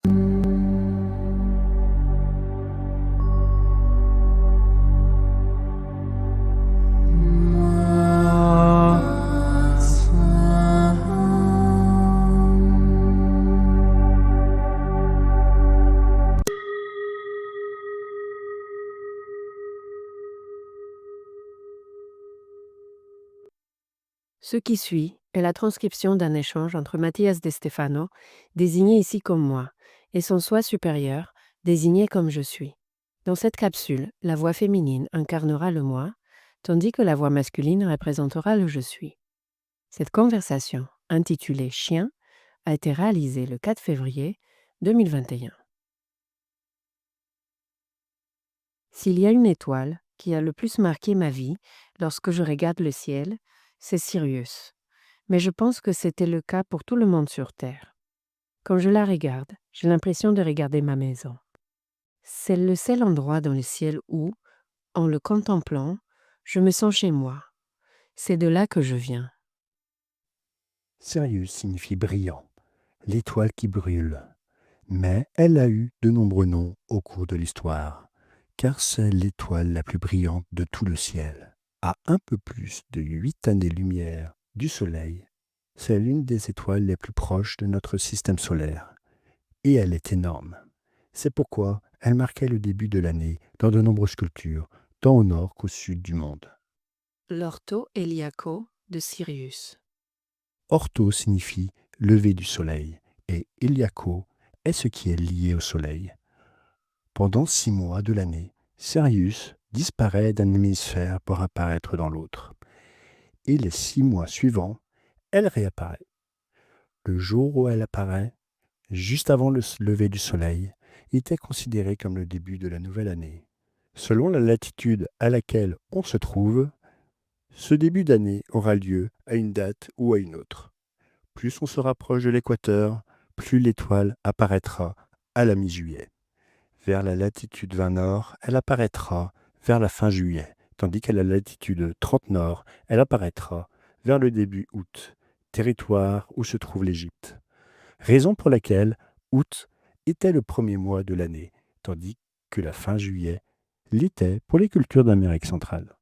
Ce qui suit est la transcription d'un échange entre Mathias de Stefano, désigné ici comme moi, et son soi supérieur, désigné comme je suis. Dans cette capsule, la voix féminine incarnera le moi, tandis que la voix masculine représentera le je suis. Cette conversation, intitulée Chien, a été réalisée le 4 février 2021. S'il y a une étoile qui a le plus marqué ma vie lorsque je regarde le ciel, c'est Sirius. Mais je pense que c'était le cas pour tout le monde sur Terre. Quand je la regarde, j'ai l'impression de regarder ma maison. C'est le seul endroit dans le ciel où, en le contemplant, je me sens chez moi. C'est de là que je viens. Sirius signifie brillant, l'étoile qui brûle. Mais elle a eu de nombreux noms au cours de l'histoire, car c'est l'étoile la plus brillante de tout le ciel. À un peu plus de 8 années-lumière du Soleil, c'est l'une des étoiles les plus proches de notre système solaire. Et elle est énorme. C'est pourquoi elle marquait le début de l'année dans de nombreuses cultures, tant au nord qu'au sud du monde. L'ortho Eliaco de Sirius. Ortho signifie lever du soleil et Iliaco est ce qui est lié au soleil. Pendant 6 mois de l'année, Sirius disparaît d'un hémisphère pour apparaître dans l'autre. Et les 6 mois suivants, elle réapparaît. Le jour où elle apparaît, juste avant le lever du soleil, était considéré comme le début de la nouvelle année. Selon la latitude à laquelle on se trouve, ce début d'année aura lieu à une date ou à une autre. Plus on se rapproche de l'équateur, plus l'étoile apparaîtra à la mi-juillet. Vers la latitude 20 nord, elle apparaîtra vers la fin juillet, tandis qu'à la latitude 30 nord, elle apparaîtra vers le début août, territoire où se trouve l'Égypte. Raison pour laquelle août était le premier mois de l'année, tandis que la fin juillet l'était pour les cultures d'Amérique centrale.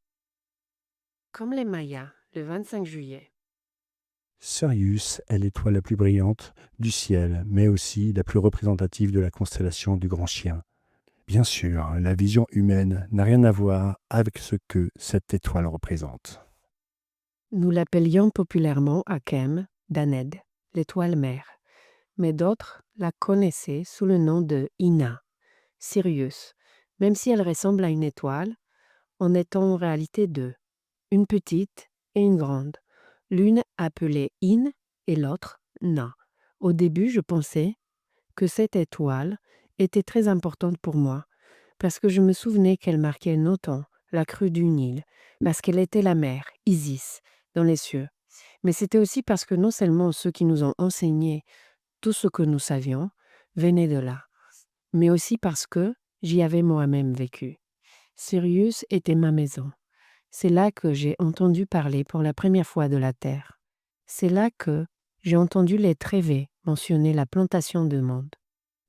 Comme les Mayas, le 25 juillet. Sirius est l'étoile la plus brillante du ciel, mais aussi la plus représentative de la constellation du Grand Chien. Bien sûr, la vision humaine n'a rien à voir avec ce que cette étoile représente. Nous l'appelions populairement Akem, Daned, l'étoile mère, mais d'autres la connaissaient sous le nom de Ina, Sirius, même si elle ressemble à une étoile, en étant en réalité deux, une petite et une grande, l'une appelée In et l'autre Na. Au début, je pensais que cette étoile était très importante pour moi, parce que je me souvenais qu'elle marquait Noton, la crue du Nil, parce qu'elle était la mère, Isis, dans les cieux. Mais c'était aussi parce que non seulement ceux qui nous ont enseigné tout ce que nous savions venaient de là, mais aussi parce que j'y avais moi-même vécu. Sirius était ma maison. C'est là que j'ai entendu parler pour la première fois de la terre. C'est là que j'ai entendu les Trévés mentionner la plantation de monde.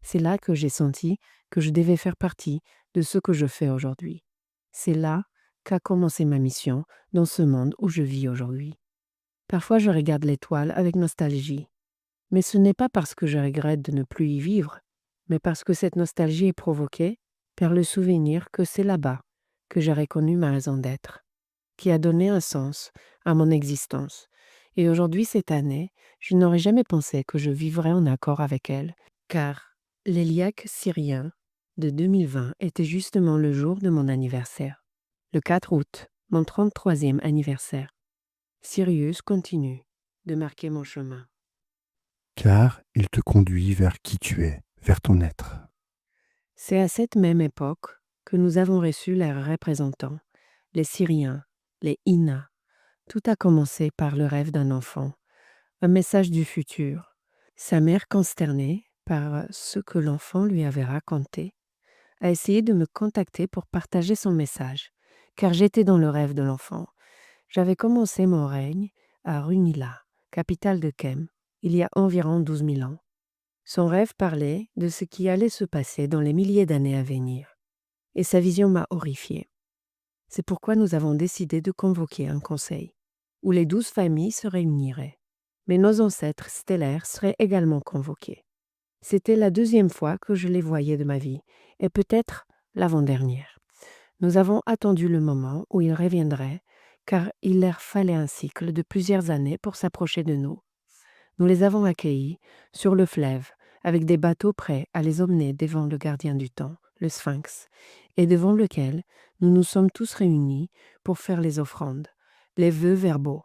C'est là que j'ai senti que je devais faire partie de ce que je fais aujourd'hui. C'est là qu'a commencé ma mission dans ce monde où je vis aujourd'hui. Parfois je regarde l'étoile avec nostalgie, mais ce n'est pas parce que je regrette de ne plus y vivre, mais parce que cette nostalgie est provoquée par le souvenir que c'est là-bas que j'ai reconnu ma raison d'être, qui a donné un sens à mon existence. Et aujourd'hui, cette année, je n'aurais jamais pensé que je vivrais en accord avec elle, car l'Éliaque syrien de 2020 était justement le jour de mon anniversaire. Le 4 août, mon 33e anniversaire. Sirius continue de marquer mon chemin. Car il te conduit vers qui tu es, vers ton être. C'est à cette même époque que nous avons reçu leurs représentants, les Syriens, les Ina. Tout a commencé par le rêve d'un enfant, un message du futur. Sa mère, consternée par ce que l'enfant lui avait raconté, a essayé de me contacter pour partager son message, car j'étais dans le rêve de l'enfant. J'avais commencé mon règne à Runila, capitale de Kem, il y a environ 12 000 ans. Son rêve parlait de ce qui allait se passer dans les milliers d'années à venir, et sa vision m'a horrifiée. C'est pourquoi nous avons décidé de convoquer un conseil, où les 12 familles se réuniraient, mais nos ancêtres stellaires seraient également convoqués. C'était la 2e fois que je les voyais de ma vie, et peut-être l'avant-dernière. Nous avons attendu le moment où ils reviendraient, car il leur fallait un cycle de plusieurs années pour s'approcher de nous. Nous les avons accueillis sur le fleuve, avec des bateaux prêts à les emmener devant le gardien du temps, le Sphinx, et devant lequel nous nous sommes tous réunis pour faire les offrandes, les vœux verbaux.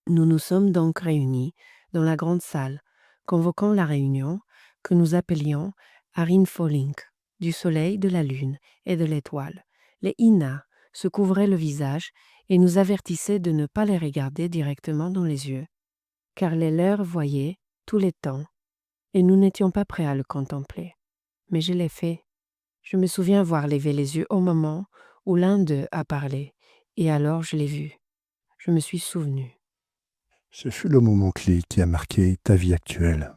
Nous nous sommes donc réunis dans la grande salle, convoquant la réunion que nous appelions Arin Folink, du soleil, de la lune et de l'étoile. Les Ina se couvraient le visage et nous avertissaient de ne pas les regarder directement dans les yeux, car les leurs voyaient tous les temps, et nous n'étions pas prêts à le contempler. Mais je l'ai fait. Je me souviens avoir levé les yeux au moment où l'un d'eux a parlé, et alors je l'ai vu. Je me suis souvenu. Ce fut le moment clé qui a marqué ta vie actuelle.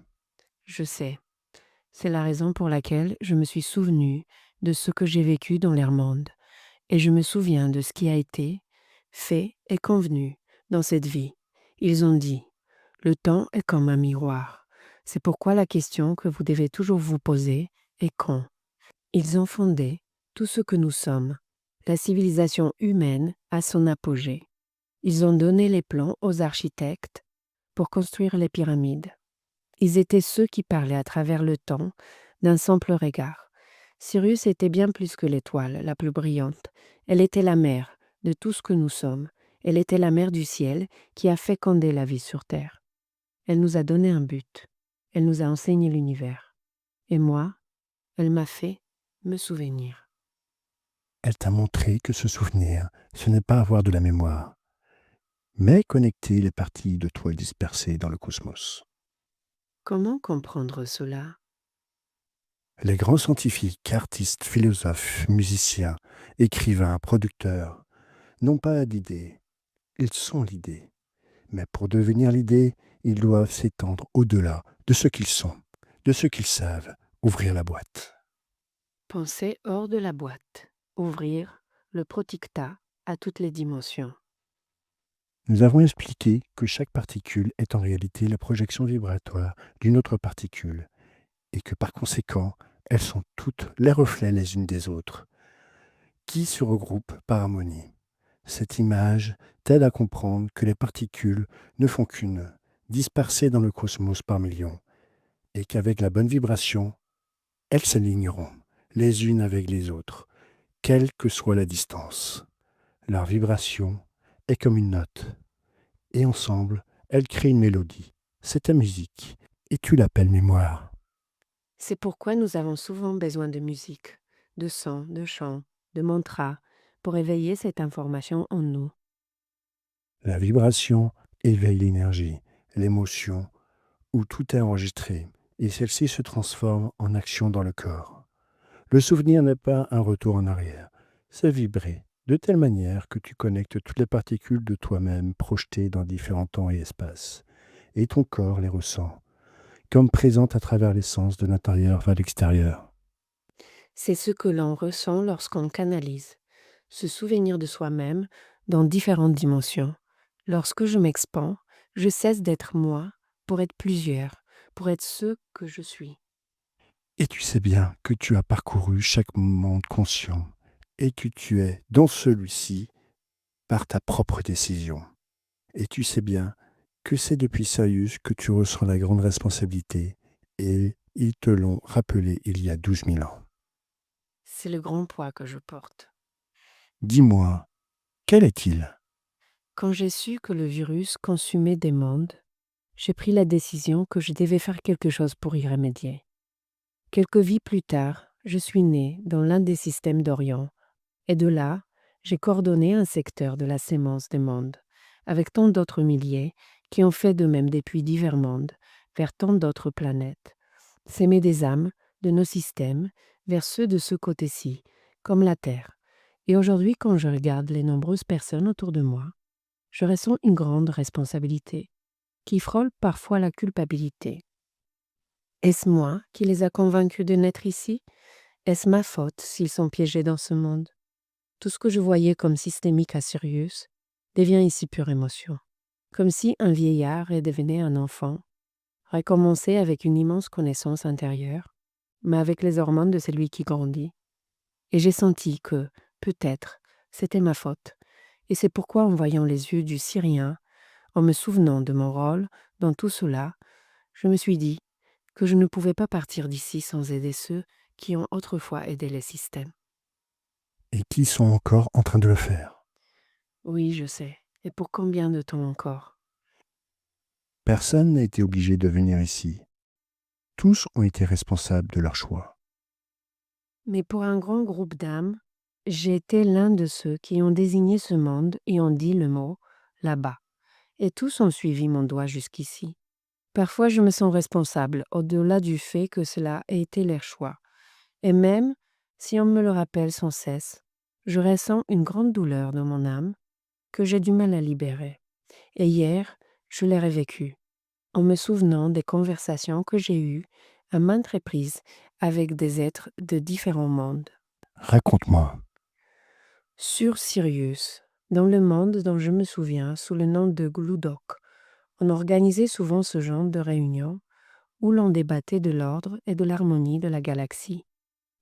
Je sais. C'est la raison pour laquelle je me suis souvenu de ce que j'ai vécu dans leur monde, et je me souviens de ce qui a été fait et convenu dans cette vie. Ils ont dit, le temps est comme un miroir. C'est pourquoi la question que vous devez toujours vous poser est quand. Ils ont fondé tout ce que nous sommes, la civilisation humaine à son apogée. Ils ont donné les plans aux architectes pour construire les pyramides. Ils étaient ceux qui parlaient à travers le temps d'un simple regard. Sirius était bien plus que l'étoile la plus brillante. Elle était la mère de tout ce que nous sommes. Elle était la mère du ciel qui a fécondé la vie sur Terre. Elle nous a donné un but. Elle nous a enseigné l'univers. Et moi, elle m'a fait me souvenir. Elle t'a montré que se souvenir, ce n'est pas avoir de la mémoire, mais connecter les parties de toi dispersées dans le cosmos. Comment comprendre cela? Les grands scientifiques, artistes, philosophes, musiciens, écrivains, producteurs n'ont pas d'idée, ils sont l'idée. Mais pour devenir l'idée, ils doivent s'étendre au-delà de ce qu'ils sont, de ce qu'ils savent, ouvrir la boîte. Penser hors de la boîte. Ouvrir le proticta à toutes les dimensions. Nous avons expliqué que chaque particule est en réalité la projection vibratoire d'une autre particule et que par conséquent, elles sont toutes les reflets les unes des autres, qui se regroupent par harmonie. Cette image t'aide à comprendre que les particules ne font qu'une, dispersées dans le cosmos par millions, et qu'avec la bonne vibration, elles s'aligneront les unes avec les autres, quelle que soit la distance. Leur vibration est comme une note, et ensemble, elles créent une mélodie. C'est ta musique, et tu l'appelles mémoire. C'est pourquoi nous avons souvent besoin de musique, de sons, de chants, de mantras, pour éveiller cette information en nous. La vibration éveille l'énergie, l'émotion, où tout est enregistré, et celle-ci se transforme en action dans le corps. Le souvenir n'est pas un retour en arrière, c'est vibrer, de telle manière que tu connectes toutes les particules de toi-même projetées dans différents temps et espaces, et ton corps les ressent, comme présentes à travers les sens de l'intérieur vers l'extérieur. C'est ce que l'on ressent lorsqu'on canalise, se souvenir de soi-même dans différentes dimensions. Lorsque je m'expand, je cesse d'être moi pour être plusieurs, pour être ce que je suis. Et tu sais bien que tu as parcouru chaque monde conscient, et que tu es dans celui-ci par ta propre décision. Et tu sais bien que c'est depuis Sirius que tu ressens la grande responsabilité, et ils te l'ont rappelé il y a 12 000 ans. C'est le grand poids que je porte. Dis-moi, quel est-il? Quand j'ai su que le virus consumait des mondes, j'ai pris la décision que je devais faire quelque chose pour y remédier. Quelques vies plus tard, je suis né dans l'un des systèmes d'Orion, et de là, j'ai coordonné un secteur de la sémence des mondes, avec tant d'autres milliers qui ont fait de même depuis divers mondes, vers tant d'autres planètes. S'aimer des âmes de nos systèmes vers ceux de ce côté-ci, comme la Terre. Et aujourd'hui, quand je regarde les nombreuses personnes autour de moi, je ressens une grande responsabilité, qui frôle parfois la culpabilité. Est-ce moi qui les a convaincus de naître ici? Est-ce ma faute s'ils sont piégés dans ce monde? Tout ce que je voyais comme systémique à Sirius devient ici pure émotion. Comme si un vieillard redevenait un enfant, recommençait avec une immense connaissance intérieure, mais avec les hormones de celui qui grandit. Et j'ai senti que, peut-être, c'était ma faute. Et c'est pourquoi en voyant les yeux du Syrien, en me souvenant de mon rôle dans tout cela, je me suis dit que je ne pouvais pas partir d'ici sans aider ceux qui ont autrefois aidé les systèmes. Et qui sont encore en train de le faire. Oui, je sais. Et pour combien de temps encore? Personne n'a été obligé de venir ici. Tous ont été responsables de leur choix. Mais pour un grand groupe d'âmes, j'ai été l'un de ceux qui ont désigné ce monde et ont dit le mot là-bas. Et tous ont suivi mon doigt jusqu'ici. Parfois, je me sens responsable, au-delà du fait que cela ait été leur choix. Et même si on me le rappelle sans cesse, je ressens une grande douleur dans mon âme que j'ai du mal à libérer. Et hier, je l'ai revécu, en me souvenant des conversations que j'ai eues à maintes reprises avec des êtres de différents mondes. Raconte-moi. Sur Sirius, dans le monde dont je me souviens sous le nom de Gludok, on organisait souvent ce genre de réunions où l'on débattait de l'ordre et de l'harmonie de la galaxie.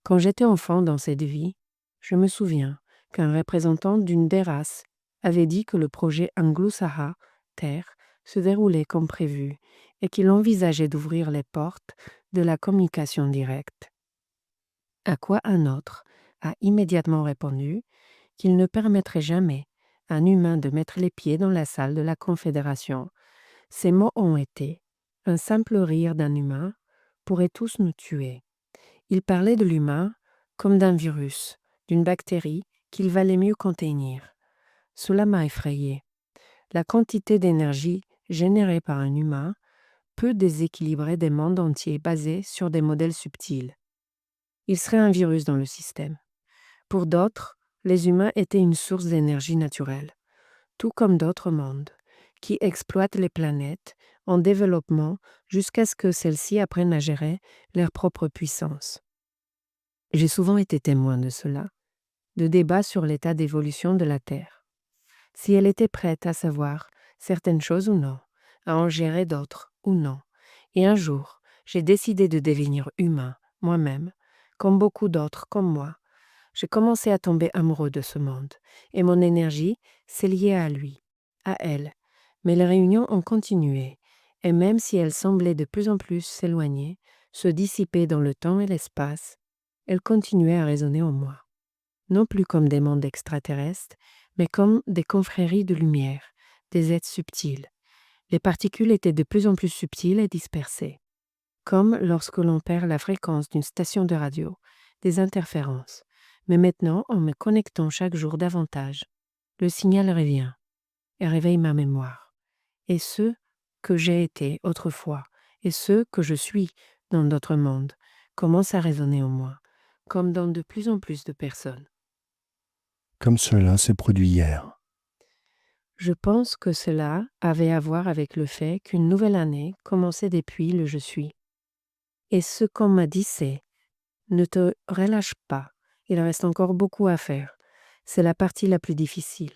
Quand j'étais enfant dans cette vie, je me souviens qu'un représentant d'une des races avait dit que le projet Anglo-Saha, Terre, se déroulait comme prévu et qu'il envisageait d'ouvrir les portes de la communication directe. À quoi un autre a immédiatement répondu qu'il ne permettrait jamais à un humain de mettre les pieds dans la salle de la Confédération. Ces mots ont été: un simple rire d'un humain pourrait tous nous tuer. Il parlait de l'humain comme d'un virus, d'une bactérie qu'il valait mieux contenir. Cela m'a effrayé. La quantité d'énergie générée par un humain peut déséquilibrer des mondes entiers basés sur des modèles subtils. Il serait un virus dans le système. Pour d'autres, les humains étaient une source d'énergie naturelle, tout comme d'autres mondes, qui exploitent les planètes en développement jusqu'à ce que celles-ci apprennent à gérer leur propre puissance. J'ai souvent été témoin de cela, de débats sur l'état d'évolution de la Terre. Si elle était prête à savoir certaines choses ou non, à en gérer d'autres ou non. Et un jour, j'ai décidé de devenir humain, moi-même, comme beaucoup d'autres comme moi. J'ai commencé à tomber amoureux de ce monde, et mon énergie s'est liée à lui, à elle. Mais les réunions ont continué, et même si elles semblaient de plus en plus s'éloigner, se dissiper dans le temps et l'espace, elles continuaient à résonner en moi. Non plus comme des mondes extraterrestres, mais comme des confréries de lumière, des êtres subtils. Les particules étaient de plus en plus subtiles et dispersées, comme lorsque l'on perd la fréquence d'une station de radio, des interférences. Mais maintenant, en me connectant chaque jour davantage, le signal revient et réveille ma mémoire. Et ce que j'ai été autrefois, et ce que je suis dans d'autres mondes, commencent à résonner en moi, comme dans de plus en plus de personnes. Comme cela s'est produit hier. Je pense que cela avait à voir avec le fait qu'une nouvelle année commençait depuis le je suis. Et ce qu'on m'a dit c'est: ne te relâche pas, il reste encore beaucoup à faire. C'est la partie la plus difficile.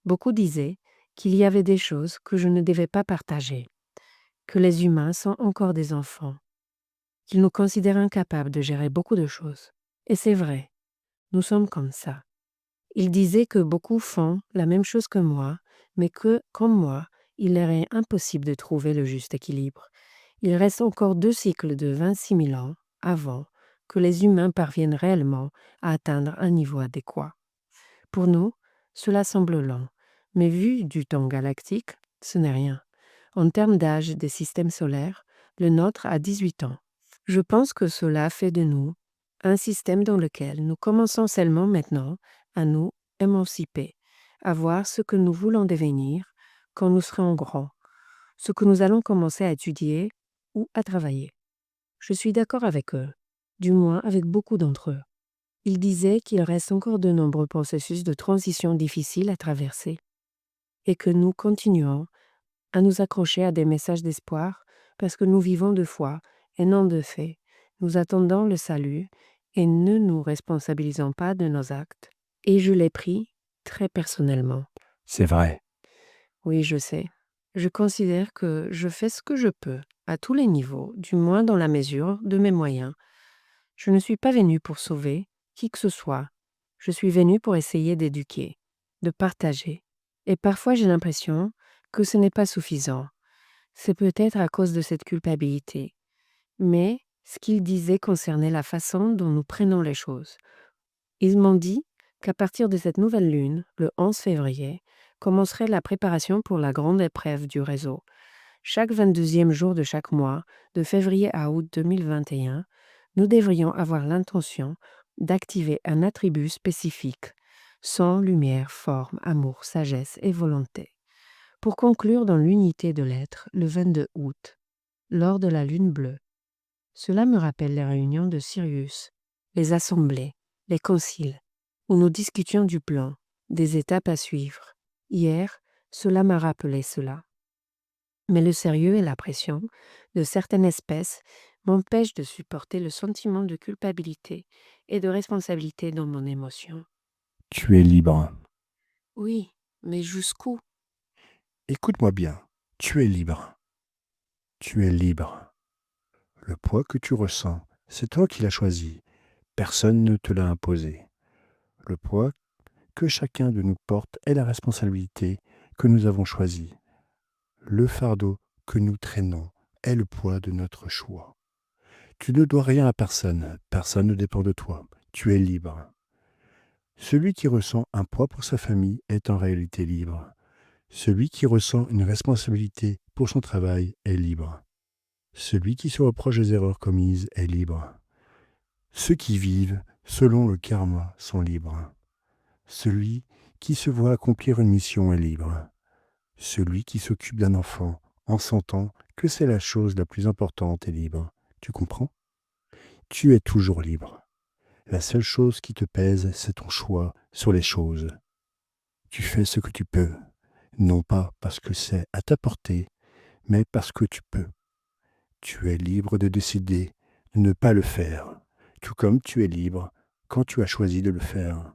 Beaucoup disaient qu'il y avait des choses que je ne devais pas partager, que les humains sont encore des enfants, qu'ils nous considèrent incapables de gérer beaucoup de choses. Et c'est vrai, nous sommes comme ça. Ils disaient que beaucoup font la même chose que moi, mais que, comme moi, il leur est impossible de trouver le juste équilibre. Il reste encore 2 cycles de 26 000 ans avant que les humains parviennent réellement à atteindre un niveau adéquat. Pour nous, cela semble lent, mais vu du temps galactique, ce n'est rien. En termes d'âge des systèmes solaires, le nôtre a 18 ans. Je pense que cela fait de nous un système dans lequel nous commençons seulement maintenant à nous émanciper, à voir ce que nous voulons devenir quand nous serons grands, ce que nous allons commencer à étudier ou à travailler. Je suis d'accord avec eux, du moins avec beaucoup d'entre eux. Ils disaient qu'il reste encore de nombreux processus de transition difficiles à traverser et que nous continuons à nous accrocher à des messages d'espoir parce que nous vivons de foi et non de fait. Nous attendons le salut et ne nous responsabilisons pas de nos actes. Et je l'ai pris très personnellement. C'est vrai. Oui, je sais. Je considère que je fais ce que je peux, à tous les niveaux, du moins dans la mesure de mes moyens. Je ne suis pas venu pour sauver qui que ce soit. Je suis venu pour essayer d'éduquer, de partager. Et parfois j'ai l'impression que ce n'est pas suffisant. C'est peut-être à cause de cette culpabilité. Mais ce qu'ils disaient concernait la façon dont nous prenons les choses. Ils m'ont dit qu'à partir de cette nouvelle lune, le 11 février, commencerait la préparation pour la grande épreuve du réseau. Chaque 22e jour de chaque mois, de février à août 2021, nous devrions avoir l'intention d'activer un attribut spécifique, son, lumière, forme, amour, sagesse et volonté. Pour conclure dans l'unité de l'être, le 22 août, lors de la lune bleue. Cela me rappelle les réunions de Sirius, les assemblées, les conciles, où nous discutions du plan, des étapes à suivre. Hier, cela m'a rappelé cela. Mais le sérieux et la pression de certaines espèces m'empêchent de supporter le sentiment de culpabilité et de responsabilité dans mon émotion. Tu es libre. Oui, mais jusqu'où? Écoute-moi bien. Tu es libre. Tu es libre. Le poids que tu ressens, c'est toi qui l'as choisi. Personne ne te l'a imposé. Le poids que chacun de nous porte est la responsabilité que nous avons choisie. Le fardeau que nous traînons est le poids de notre choix. Tu ne dois rien à personne. Personne ne dépend de toi. Tu es libre. Celui qui ressent un poids pour sa famille est en réalité libre. Celui qui ressent une responsabilité pour son travail est libre. Celui qui se reproche des erreurs commises est libre. Ceux qui vivent selon le karma sont libres. Celui qui se voit accomplir une mission est libre. Celui qui s'occupe d'un enfant en sentant que c'est la chose la plus importante est libre. Tu comprends? Tu es toujours libre. La seule chose qui te pèse, c'est ton choix sur les choses. Tu fais ce que tu peux, non pas parce que c'est à ta portée, mais parce que tu peux. Tu es libre de décider de ne pas le faire, tout comme tu es libre quand tu as choisi de le faire.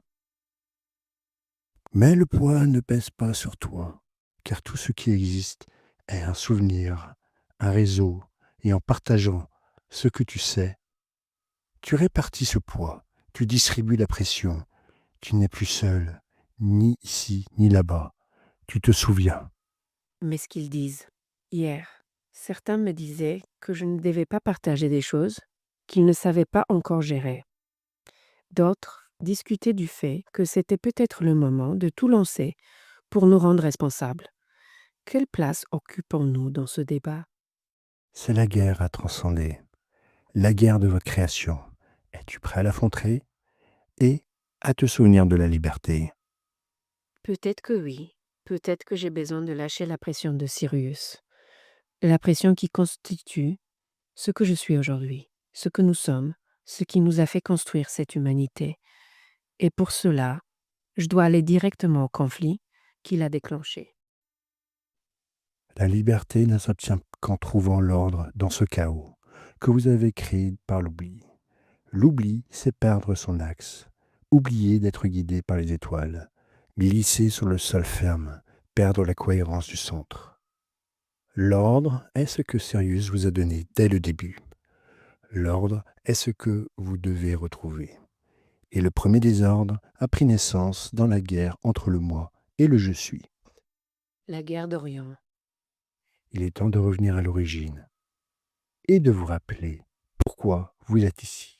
Mais le poids ne pèse pas sur toi, car tout ce qui existe est un souvenir, un réseau, et en partageant ce que tu sais, tu répartis ce poids, tu distribues la pression, tu n'es plus seul, ni ici, ni là-bas, tu te souviens. Mais ce qu'ils disent. Hier, certains me disaient que je ne devais pas partager des choses qu'ils ne savaient pas encore gérer. D'autres discutaient du fait que c'était peut-être le moment de tout lancer pour nous rendre responsables. Quelle place occupons-nous dans ce débat? C'est la guerre à transcender, la guerre de votre création. Es-tu prêt à l'affronter et à te souvenir de la liberté? Peut-être que oui. Peut-être que j'ai besoin de lâcher la pression de Sirius. La pression qui constitue ce que je suis aujourd'hui, ce que nous sommes, ce qui nous a fait construire cette humanité. Et pour cela, je dois aller directement au conflit qui l'a déclenché. La liberté ne s'obtient qu'en trouvant l'ordre dans ce chaos que vous avez créé par l'oubli. L'oubli, c'est perdre son axe, oublier d'être guidé par les étoiles, glisser sur le sol ferme, perdre la cohérence du centre. L'ordre est ce que Sirius vous a donné dès le début. L'ordre est ce que vous devez retrouver. Et le premier désordre a pris naissance dans la guerre entre le moi et le je suis. La guerre d'Orient. Il est temps de revenir à l'origine et de vous rappeler pourquoi vous êtes ici.